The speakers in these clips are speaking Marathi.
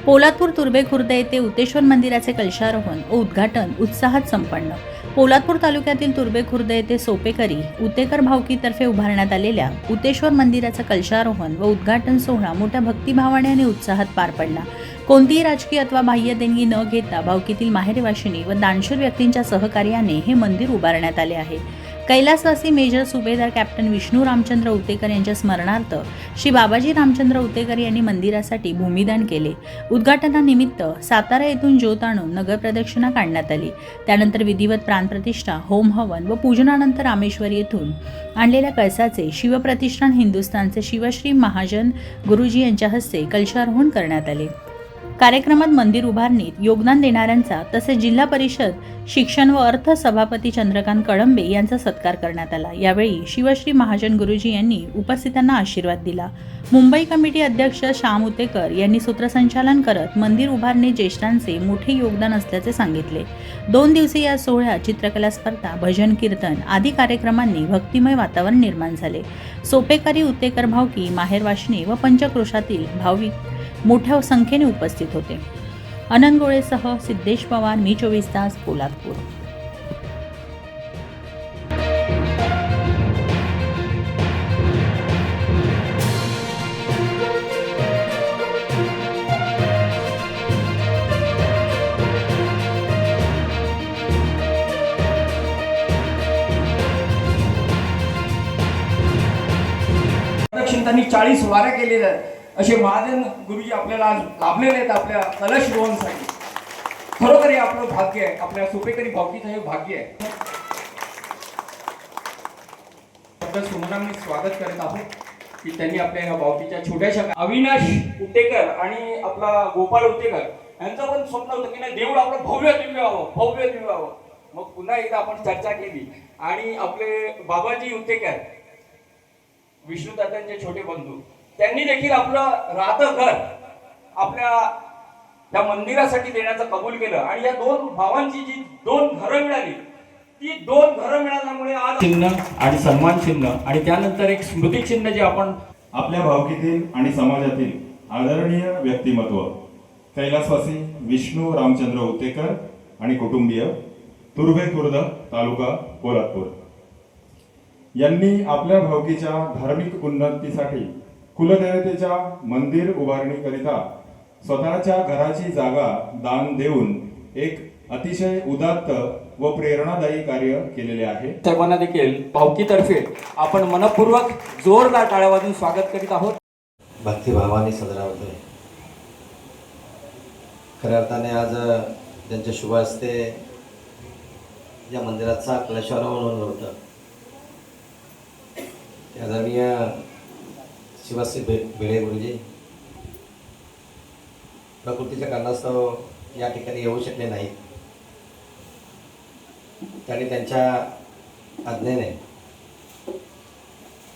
पोलादपूर तुर्भे खुर्द येथे उतेश्वर मंदिराचे कलशारोहण व उद्घाटन उत्साहात संपन्न. पोलादपूर तालुक्यातील तुर्भे खुर्द येथे सोपेकरी उतेकर भावकीतर्फे उभारण्यात आलेल्या उतेश्वर मंदिराचा कलशारोहण व उद्घाटन सोहळा मोठ्या भक्तिभावाने आणि उत्साहात पार पडला. कोणतीही राजकीय अथवा बाह्य देणगी न घेता भावकीतील माहेरवाशिनी व दानशूर व्यक्तींच्या सहकार्याने हे मंदिर उभारण्यात आले आहे. कैलासवासी मेजर सुभेदार कॅप्टन विष्णू रामचंद्र उतेकर यांच्या स्मरणार्थ श्री बाबाजी रामचंद्र उतेकर यांनी मंदिरासाठी भूमिदान केले. उद्घाटनानिमित्त सातारा येथून ज्योत आणून नगरप्रदक्षिणा काढण्यात आली. त्यानंतर विधिवत प्राणप्रतिष्ठा, होम हवन व पूजनानंतर रामेश्वर येथून आणलेल्या कळसाचे शिवप्रतिष्ठान हिंदुस्थानचे शिवश्री महाजन गुरुजी यांच्या हस्ते कलशारोहण करण्यात आले. कार्यक्रमात मंदिर उभारणीत योगदान देणाऱ्यांचा तसेच जिल्हा परिषद शिक्षण व अर्थ सभापती चंद्रकांत कळंबे यांचा सत्कार करण्यात आला. यावेळी शिवश्री महाजन गुरुजी यांनी उपस्थितांना आशीर्वाद दिला. मुंबई कमिटी अध्यक्ष श्याम उतेकर यांनी सूत्रसंचालन करत मंदिर उभारणीत ज्येष्ठांचे मोठे योगदान असल्याचे सांगितले. 2 दिवसीय या सोहळ्यात चित्रकला स्पर्धा, भजन कीर्तन आदी कार्यक्रमांनी भक्तिमय वातावरण निर्माण झाले. सोपेकरी उतेकर भावकी, माहेरवाशिनी व पंचक्रोशातील भाविक मोठ्या संख्येने उपस्थित होते. आनंद गोळेसह सिद्धेश पवार, मी 24 तास, पोलादपूर. त्यांनी 40 वाऱ्या केलेल्या आहेत. असे महाजन गुरुजी आपल्याला आज लाभलेले आहेत आपल्या कलश रोहनसाठी. खरोखर हे आपलं भाग्य आहे. आपल्या सोपेकरी भावकीचं हे भाग्य आहे. सुमनांनी स्वागत करत आहोत की त्यांनी आपल्या या भावकीच्या छोट्याशा अविनाश उतेकर आणि आपला गोपाळ उतेकर यांचं पण स्वप्न होतं की नाही देऊळ आपलं भव्य दिव्य व्हावं, भव्य दिव्य व्हावं. मग पुन्हा एकदा आपण चर्चा केली आणि आपले बाबाजी उतेकर विष्णुदादांचे छोटे बंधू त्यांनी देखील आपलं राहतं घर आपल्या त्या मंदिरासाठी देण्याचं कबूल केलं. आणि या 2 भावांची जी 2 घरं मिळाली, ती 2 घरं मिळाल्यामुळे आज चिन्ह आणि सन्मान चिन्ह आणि त्यानंतर एक स्मृती चिन्ह जे आपण आपल्या भावकीतील आणि समाजातील आदरणीय व्यक्तिमत्व कैलासवासी विष्णू रामचंद्र उतेकर आणि कुटुंबीय, तुर्भे खुर्द, तालुका पोलादपूर यांनी आपल्या भावकीच्या धार्मिक उन्नतीसाठी कुलदेवतेच्या मंदिर उभारणीकरिता स्वतःच्या घराची जागा दान देऊन एक अतिशय उदात्त व प्रेरणादायी कार्य केलेले आहे. सर्वांना देखील भावकीतर्फे आपण मनपूर्वक जोरदार टाळ्या वाजवून स्वागत करीत आहोत. भक्तिभावाने साजरा होतोय. खऱ्या अर्थाने आज त्यांच्या शुभ हस्ते या मंदिराचा कलशारोहण होतं. आदरणीय शिवश्री भिडे गुरुजी प्रकृतीच्या कारणास्तव या ठिकाणी येऊ शकले नाहीत. त्यांनी त्यांच्या आज्ञेने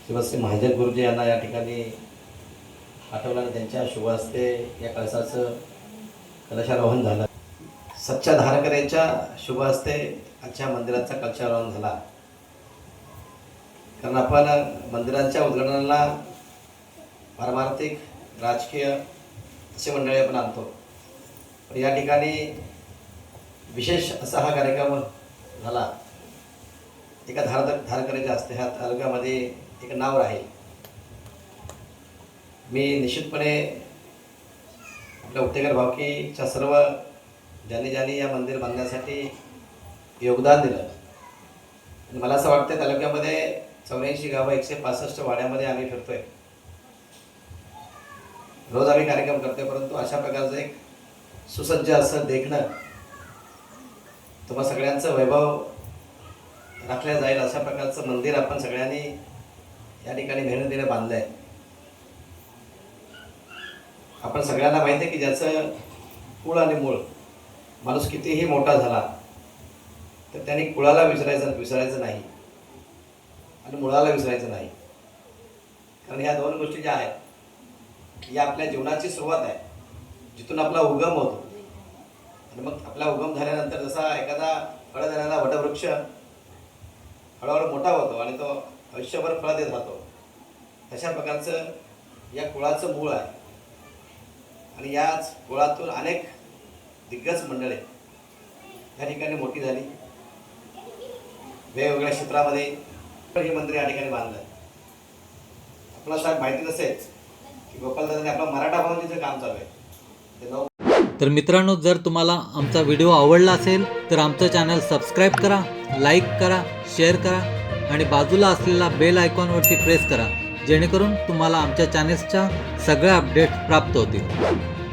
शिवश्री महाजन गुरुजी यांना या ठिकाणी पाठवल्याने त्यांच्या शुभ हस्ते या कळसाचं कलशारोहण झालं. सच्चा धारकऱ्यांच्या शुभ हस्ते आजच्या मंदिराचा कलशारोहण झाला. कारण आपण मंदिरांच्या उद्घाटनाला पारमार्थिक, राजकीय असे मंडळी आपण आणतो, पण या ठिकाणी विशेष असा हा कार्यक्रम झाला. एका धारकऱ्याच्या हस्ते ह्या तालुक्यामध्ये एक नाव राहील. मी निश्चितपणे आपल्या उतेकर भावकीच्या सर्व ज्यांनी या मंदिर बांधण्यासाठी योगदान दिलं. आणि मला असं वाटतं तालुक्यामध्ये 84 गावं, 165 वाड्यामध्ये आम्ही फिरतोय. रोज आम्ही कार्यक्रम करतोय, परंतु अशा प्रकारचं एक सुसज्ज असं देखणं तुम्हा सगळ्यांचं वैभव राखल्या जाईल अशा प्रकारचं मंदिर आपण सगळ्यांनी या ठिकाणी मेहनतीने बांधलं आहे. आपण सगळ्यांना माहिती आहे की ज्याचं कुळ आणि मूळ माणूस कितीही मोठा झाला तर त्याने कुळाला विसरायचं नाही आणि मुळाला विसरायचं नाही. कारण ह्या 2 गोष्टी ज्या आहेत ही आपल्या जीवनाची सुरुवात आहे, जिथून आपला उगम होतो. आणि मग आपला उगम झाल्यानंतर जसा एखादा फळ देणारा वटवृक्ष हळूहळू मोठा होतो आणि तो आयुष्यभर फळ देत राहतो, तशा प्रकारचं या कुळाचं मूळ आहे. आणि याच कुळातून अनेक दिग्गज मंडळी या ठिकाणी मोठी झाली. वेगवेगळ्या क्षेत्रामध्ये हे मंदिर या ठिकाणी बांधलं. आपल्याला साहेब माहिती नसेल की गोपालदादांनी आपलं मराठा भवनाचं काम चालू आहे. ते तर मित्रांनो, जर तुम्हाला आमचा व्हिडिओ आवडला असेल तर आमचं चॅनल सबस्क्राईब करा, लाईक करा, शेअर करा आणि बाजूला असलेला बेल आयकॉनवरती प्रेस करा, जेणेकरून तुम्हाला आमच्या चॅनेल्सच्या सगळ्या अपडेट्स प्राप्त होतील.